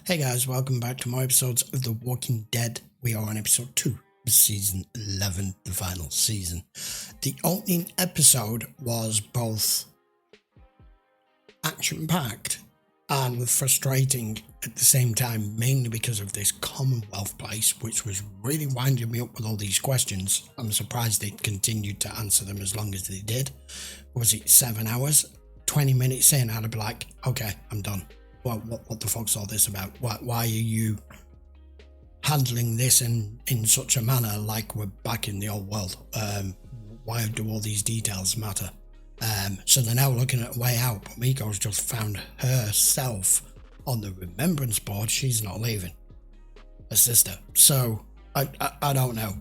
Hey guys, welcome back to more episodes of The Walking Dead. We are on episode 2 of season 11, the final season. The opening episode was both action-packed and frustrating at the same time, mainly because of this Commonwealth place, which was really winding me up with all these questions. I'm surprised they continued to answer them as long as they did. Was it 7 hours? 20 minutes in, I'd be like, okay, I'm done. Well, what the fuck's all this about? Why are you handling this in such a manner like we're back in the old world? Why do all these details matter? So they're now looking at a way out, but Miko's just found herself on the remembrance board. She's not leaving. Her sister. So, I don't know.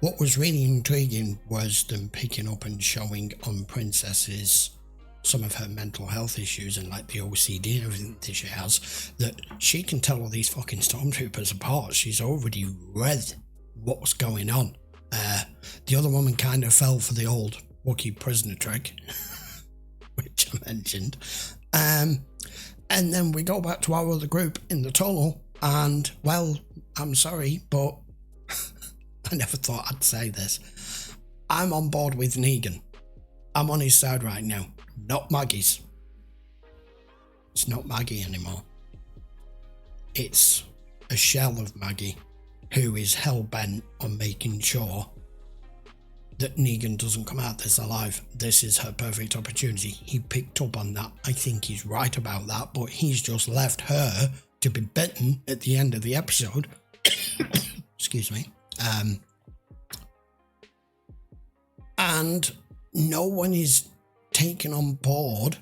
What was really intriguing was them picking up and showing on Princess's some of her mental health issues and like the OCD and everything that she has, that she can tell all these fucking stormtroopers apart. She's already read what's going on. The other woman kind of fell for the old Wookiee prisoner trick, which I mentioned. And then we go back to our other group in the tunnel, and well, I'm sorry, but I never thought I'd say this. I'm on board with Negan. I'm on his side right now. Not Maggie's. It's not Maggie anymore. It's a shell of Maggie who is hell-bent on making sure that Negan doesn't come out this alive. This is her perfect opportunity. He picked up on that. I think he's right about that, but he's just left her to be bitten at the end of the episode. Excuse me. And no one is taken on board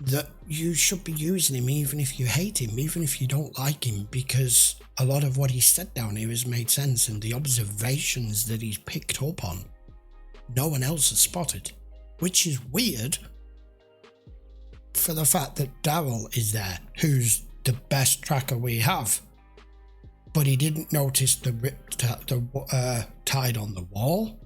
that you should be using him even if you hate him, even if you don't like him, because a lot of what he said down here has made sense, and the observations that he's picked up on no one else has spotted, which is weird for the fact that Daryl is there, who's the best tracker we have, but he didn't notice the tide on the wall.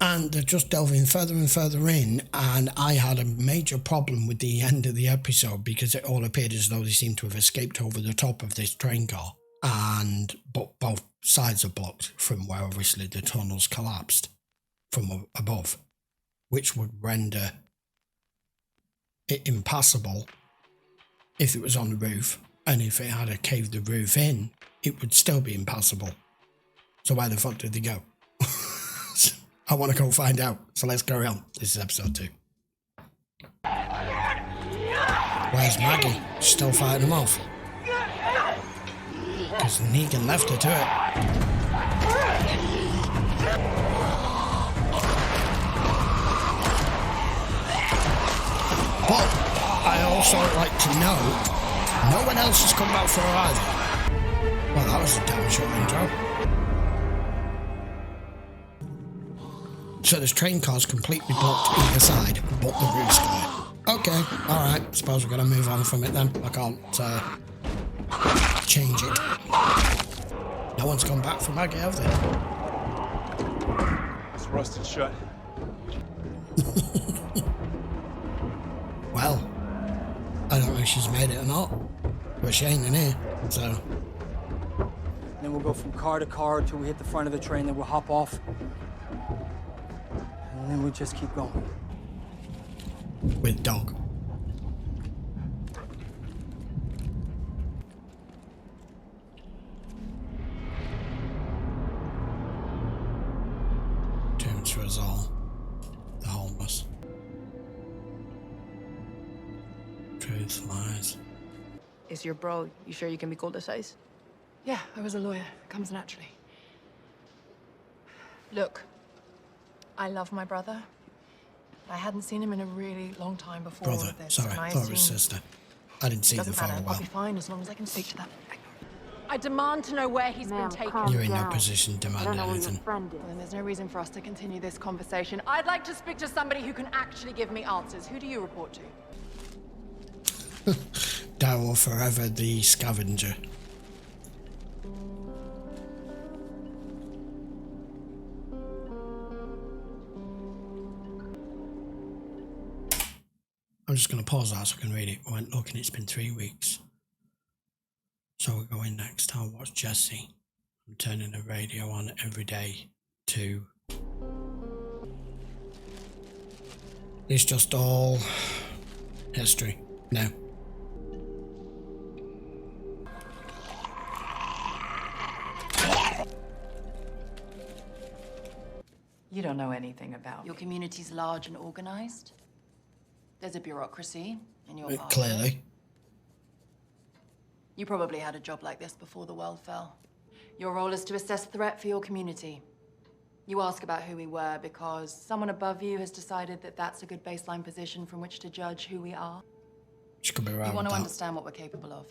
And they're just delving further and further in, and I had a major problem with the end of the episode because it all appeared as though they seemed to have escaped over the top of this train car, but both sides are blocked from where obviously the tunnels collapsed from above, which would render it impassable if it was on the roof, and if it had caved the roof in, it would still be impassable. So where the fuck did they go? I want to go find out, so let's carry on. This is episode 2. Where's Maggie? She's still fighting them off. Because Negan left her to it. But I also like to know, no one else has come back for her either. Well, that was a damn short intro. So this train car's completely blocked either side, but the roof's got it. Okay, alright, suppose we're going to move on from it then. I can't change it. No one's come back from Maggie, have they? It's rusted shut. Well, I don't know if she's made it or not, but she ain't in here, so... Then we'll go from car to car until we hit the front of the train, then we'll hop off. And then we just keep going. With dog. Tombs for us all. The homeless. Truth, lies. Is your bro, you sure you can be called a size? Yeah, I was a lawyer. It comes naturally. Look, I love my brother. I hadn't seen him in a really long time before Brother, this. sorry, and I I thought it was assumed- sister. I didn't see the Doesn't photo matter. well. I'll be fine as long as I can speak to that. I demand to know where he's been taken. You're in no position to demand anything. Well, then there's no reason for us to continue this conversation. I'd like to speak to somebody who can actually give me answers. Who do you report to? Daryl forever the scavenger. I'm just going to pause that so I can read it. I went, look, and it's been 3 weeks. So we go in next. I'll watch Jesse. I'm turning the radio on every day to... It's just all history now. You don't know anything about your community's large and organized. There's a bureaucracy in your part of it. Clearly. You probably had a job like this before the world fell. Your role is to assess threat for your community. You ask about who we were because someone above you has decided that that's a good baseline position from which to judge who we are. Which could be right. You want to understand what we're capable of.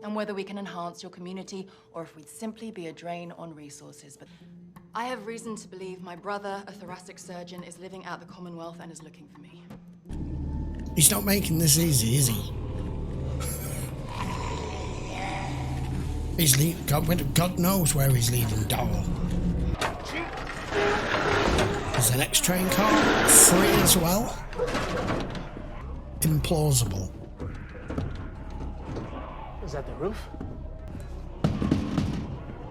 And whether we can enhance your community or if we'd simply be a drain on resources. But I have reason to believe my brother, a thoracic surgeon, is living out the Commonwealth and is looking for me. He's not making this easy, is he? He's leaving. God knows where he's leaving Daryl. There's the next train car, free as well. Implausible. Is that the roof?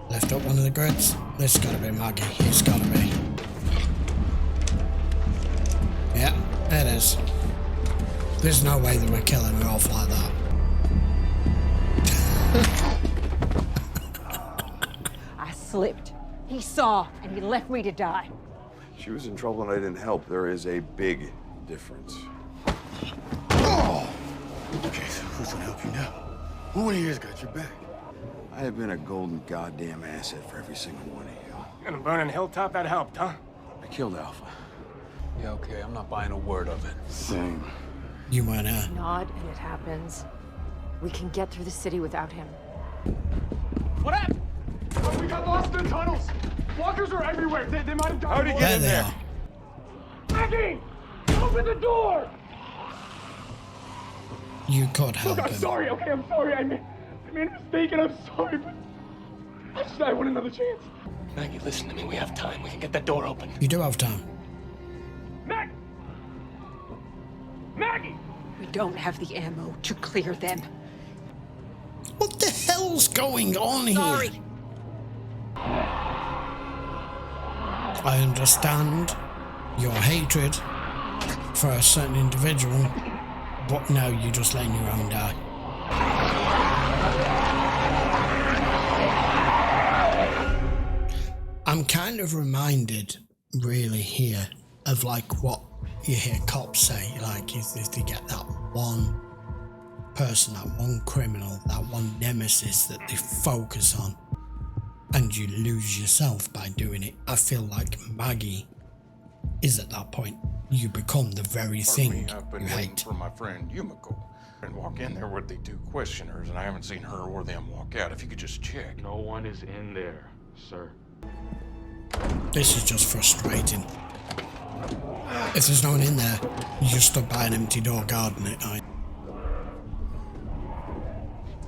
Lift up one of the grids. This has got to be Maggie. It's got to be. Yeah, it is. There's no way that we're killing her off like that. I slipped. He saw, and he left me to die. She was in trouble and I didn't help. There is a big difference. Okay, so who's gonna help you now? Who in here's got your back? I have been a golden goddamn asset for every single one of you. And a burning hilltop, that helped, huh? I killed Alpha. Yeah, okay, I'm not buying a word of it. Same. You weren't her. Nod, and it happens. We can get through the city without him. What happened? Oh, we got lost in the tunnels. Walkers are everywhere. They might have gotten away. There they are. Maggie! Open the door! You could help Look, I'm him. sorry, okay? I'm sorry. I made a mistake and I'm sorry, but I want another chance. Maggie, listen to me. We have time. We can get that door open. You do have time. Maggie! We don't have the ammo to clear them. What the hell's going on here? Sorry. I understand your hatred for a certain individual, but now you're just letting your own die. I'm kind of reminded, really, here of like what you hear cops say, like if they get that one person, that one criminal, that one nemesis that they focus on, and you lose yourself by doing it. I feel like Maggie is at that point. You become the very thing I've been you waiting hate. for my friend Yumiko. And walk in there with the two questioners, and I haven't seen her or them walk out. If you could just check. No one is in there, sir. This is just frustrating. If there's no one in there, you just stood by an empty door guarding it.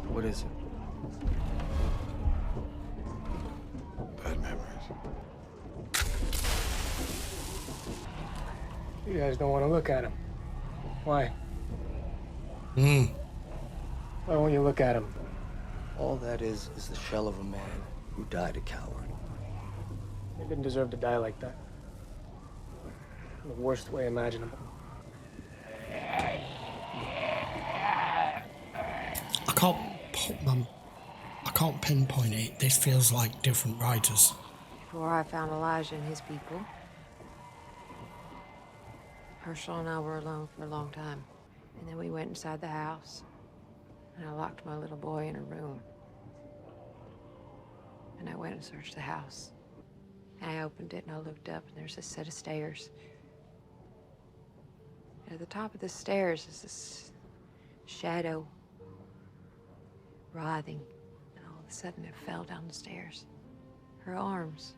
What is it? Bad memories. You guys don't want to look at him. Why? Why won't you look at him? All that is the shell of a man who died a coward. He didn't deserve to die like that. In the worst way imaginable. I can't pinpoint it. This feels like different writers. Before I found Elijah and his people, Herschel and I were alone for a long time. And then we went inside the house, and I locked my little boy in a room. And I went and searched the house. And I opened it and I looked up, and there's a set of stairs. And at the top of the stairs is this shadow writhing. And all of a sudden it fell down the stairs. Her arms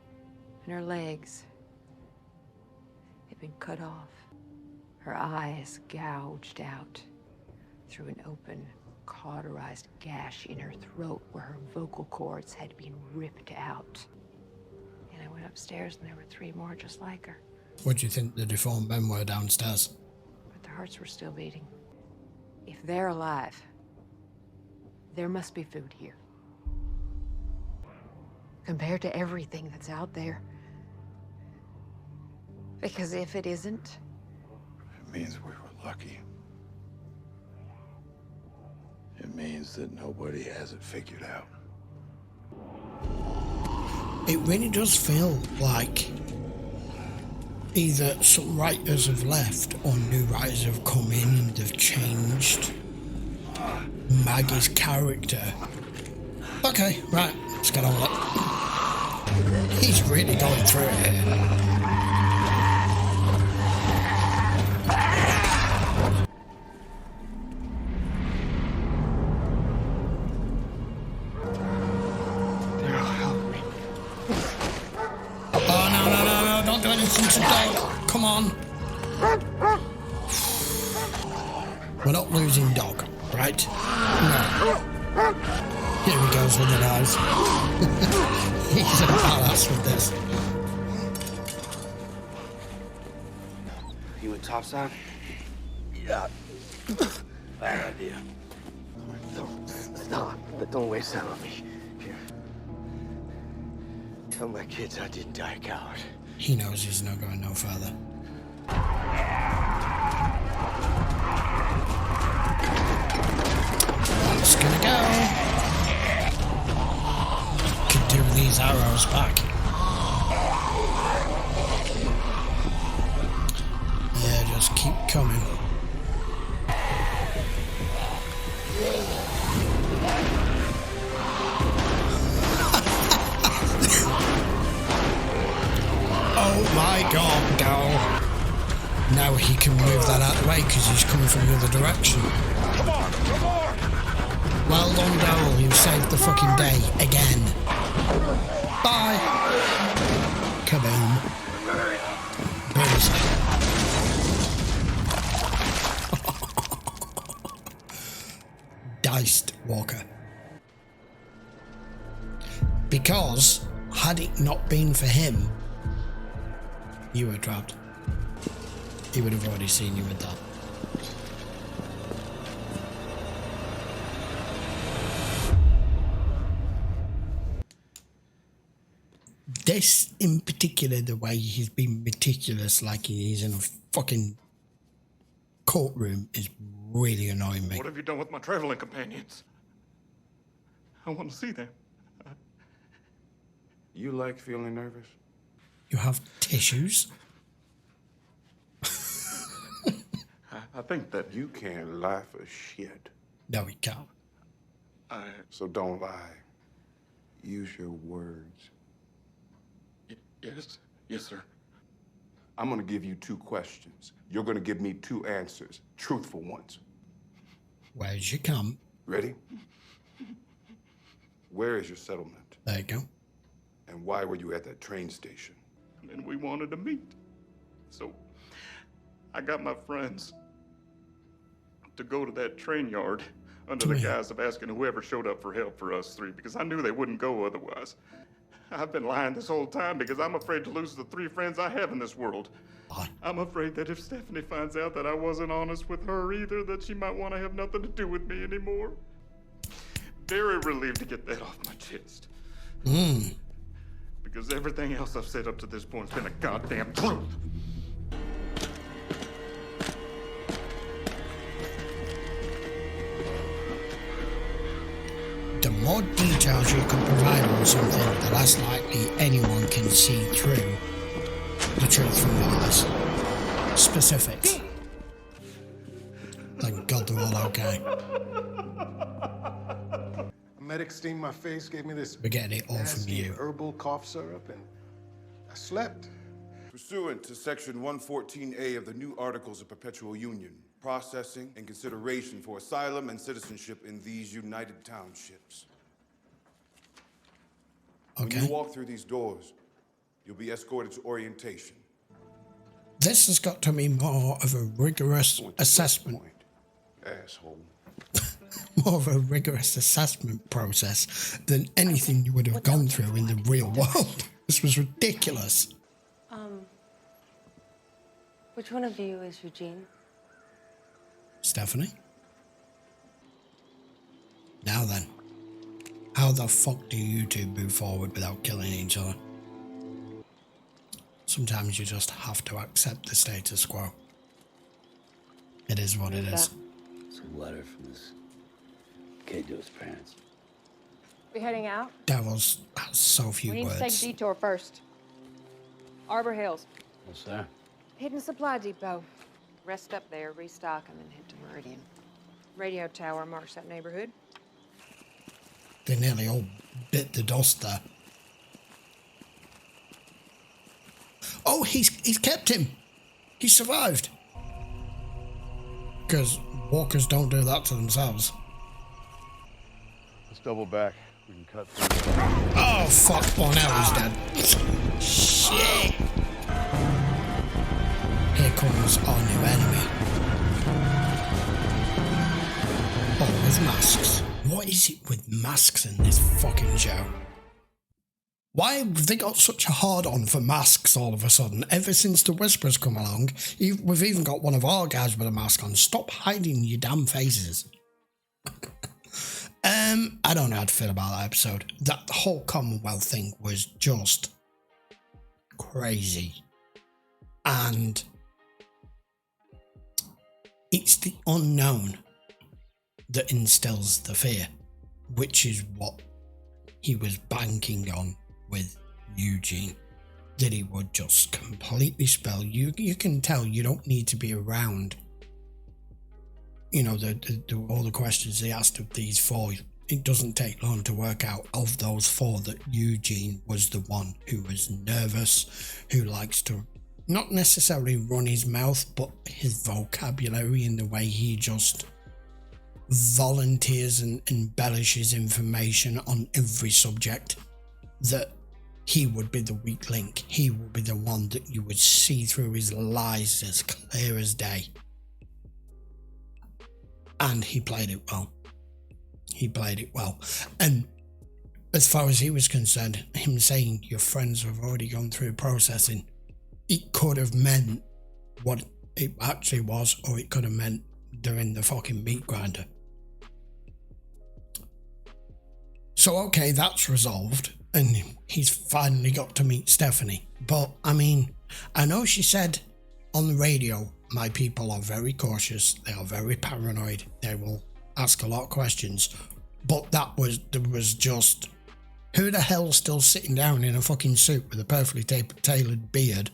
and her legs had been cut off. Her eyes gouged out through an open, cauterized gash in her throat where her vocal cords had been ripped out. And I went upstairs and there were 3 more just like her. What do you think the deformed men were downstairs? But their hearts were still beating. If they're alive, there must be food here. Compared to everything that's out there. Because if it isn't... It means we were lucky. It means that nobody has it figured out. It really does feel like either some writers have left or new writers have come in and they've changed Maggie's character. Okay, right, let's get on with it. He's really going through it here. Come on. We're not losing dog, right? No. Here he goes with the knives. He's a badass with this. You with topside? Yeah. Bad idea. Don't waste that on me. Here. Tell my kids I didn't die a coward. He knows he's not going no further. That's gonna go. Could do these arrows back. Yeah, just keep coming. Oh my god, Daryl. Now he can move that out of the way because he's coming from the other direction. Come on! Well done, Daryl. You saved the fucking day again. Bye. Kaboom. Bullseye. Diced Walker. Because had it not been for him, you were trapped. He would have already seen you with that. This in particular, the way he's been meticulous like he is in a fucking courtroom is really annoying me. What have you done with my traveling companions? I want to see them. You like feeling nervous? You have tissues? I think that You can't lie for shit. No, he can't. So don't lie. Use your words. Yes, sir. I'm gonna give you 2 questions. You're gonna give me 2 answers, truthful ones. Where's your camp? Ready? Where is your settlement? There you go. And why were you at that train station? And we wanted to meet. So I got my friends to go to that train yard under the guise of asking whoever showed up for help for us 3, because I knew they wouldn't go otherwise. I've been lying this whole time because I'm afraid to lose the 3 friends I have in this world. I'm afraid that if Stephanie finds out that I wasn't honest with her either, that she might want to have nothing to do with me anymore. Very relieved to get that off my chest. Because everything else I've said up to this point has been a goddamn truth. The more details you can provide on something, the less likely anyone can see through the truth from lies. Specifics. Thank God they're all okay. A medic steamed my face, gave me this We're getting it all from nasty you. herbal cough syrup, and I slept. Pursuant to Section 114A of the new Articles of Perpetual Union, processing and consideration for asylum and citizenship in these United Townships. Okay. When you walk through these doors, you'll be escorted to orientation. This has got to be more of a rigorous assessment. Asshole. More of a rigorous assessment process than anything you would have gone through in the real world. This was ridiculous. Which one of you is Eugene? Stephanie. Now then, how the fuck do you two move forward without killing each other? Sometimes you just have to accept the status quo. It is what it is. It's a letter from this kid to his parents. We heading out? Devils has so few We need words. to take a detour first. Arbor Hills. What's that? Hidden supply depot. Rest up there, restock, and then head to Meridian. Radio tower marks that neighborhood. They nearly all bit the dust there. Oh, he's kept him. He survived. Because walkers don't do that to themselves. Let's double back. We can cut through. Oh, fuck. Oh, now he's dead. Shit. Here comes our new enemy. Oh, with masks. What is it with masks in this fucking show? Why have they got such a hard-on for masks all of a sudden? Ever since the Whisperers come along, we've even got one of our guys with a mask on. Stop hiding your damn faces. I don't know how to feel about that episode. That whole Commonwealth thing was just crazy. And it's the unknown that instills the fear, which is what he was banking on with Eugene, that he would just completely spell. You can tell you don't need to be around, you know, all the questions they asked of these four. It doesn't take long to work out of those four that Eugene was the one who was nervous, who likes to not necessarily run his mouth, but his vocabulary and the way he just volunteers and embellishes information on every subject, that he would be the weak link. He would be the one that you would see through his lies as clear as day. And he played it well. He played it well. And as far as he was concerned, him saying your friends have already gone through processing, it could have meant what it actually was, or it could have meant they're in the fucking meat grinder. So, okay, that's resolved, and he's finally got to meet Stephanie. But, I mean, I know she said on the radio, my people are very cautious, they are very paranoid, they will ask a lot of questions. But there was just, who the hell's still sitting down in a fucking suit with a perfectly tailored beard,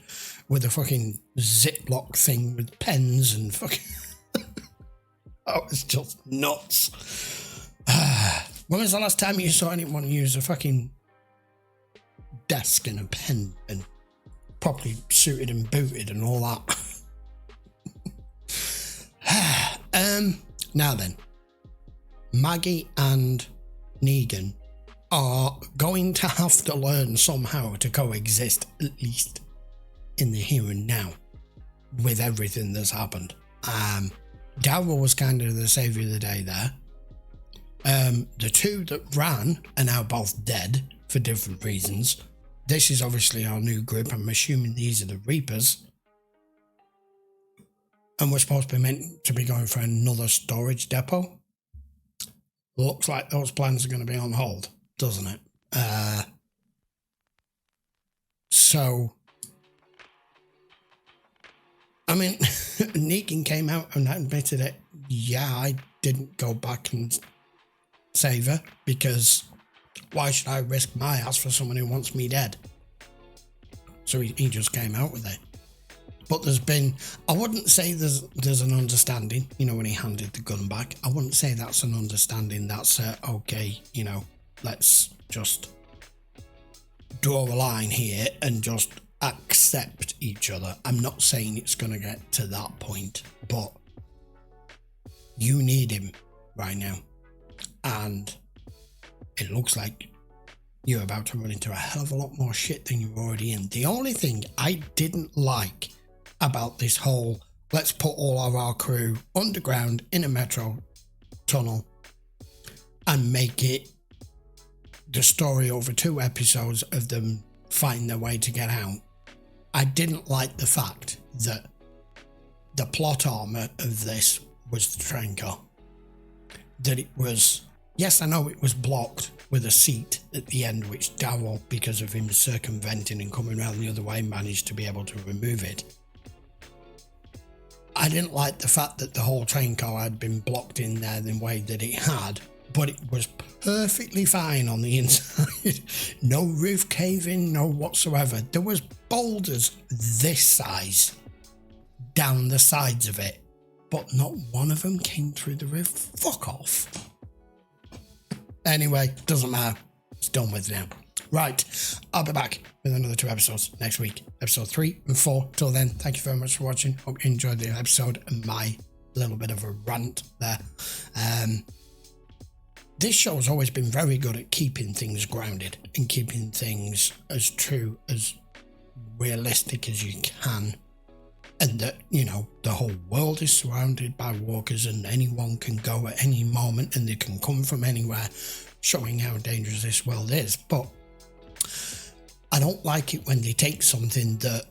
with a fucking Ziploc thing with pens and fucking... That was just nuts. When was the last time you saw anyone use a fucking desk and a pen and properly suited and booted and all that? Now then, Maggie and Negan are going to have to learn somehow to coexist, at least in the here and now, with everything that's happened. Daryl was kind of the saviour of the day there. The two that ran are now both dead for different reasons. This is obviously our new group. I'm assuming these are the Reapers. And we're supposed to be meant to be going for another storage depot. Looks like those plans are going to be on hold, doesn't it? So, I mean, Negan came out and admitted it. Yeah, I didn't go back and save her, because why should I risk my ass for someone who wants me dead? So he just came out with it. But there's been, I wouldn't say there's an understanding, you know, when he handed the gun back. I wouldn't say that's an understanding. That's okay, you know, let's just draw a line here and just accept each other. I'm not saying it's going to get to that point, but you need him right now. And it looks like you're about to run into a hell of a lot more shit than you're already in. The only thing I didn't like about this whole, let's put all of our crew underground in a metro tunnel and make it the story over 2 episodes of them fighting their way to get out. I didn't like the fact that the plot armor of this was the train car. That it was, yes, I know it was blocked with a seat at the end, which Daryl, because of him circumventing and coming around the other way, managed to be able to remove it. I didn't like the fact that the whole train car had been blocked in there the way that it had, but it was perfectly fine on the inside. No roof caving, no whatsoever. There was boulders this size down the sides of it, but not one of them came through the roof. Fuck off. Anyway, doesn't matter. It's done with now. Right, I'll be back with another 2 episodes next week, episode 3 and 4. Till then, thank you very much for watching. Hope you enjoyed the episode and my little bit of a rant there. This show has always been very good at keeping things grounded and keeping things as true, as realistic as you can. And that, you know, the whole world is surrounded by walkers and anyone can go at any moment and they can come from anywhere, showing how dangerous this world is. But I don't like it when they take something that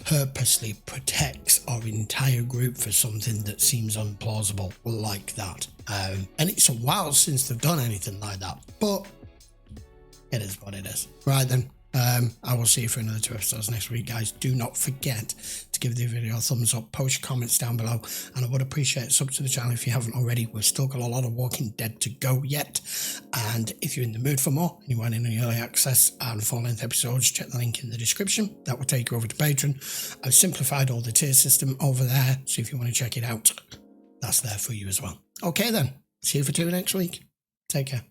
purposely protects our entire group for something that seems implausible like that. And it's a while since they've done anything like that, but it is what it is. Right then, I will see you for another 2 episodes next week, guys. Do not forget to give the video a thumbs up, post your comments down below, and I would appreciate it. Sub to the channel if you haven't already. We've still got a lot of Walking Dead to go yet, and if you're in the mood for more and you want any early access and full-length episodes, check the link in the description. That will take you over to Patreon. I've simplified all the tier system over there, so if you want to check it out, that's there for you as well. Okay then, see you for 2 next week. Take care.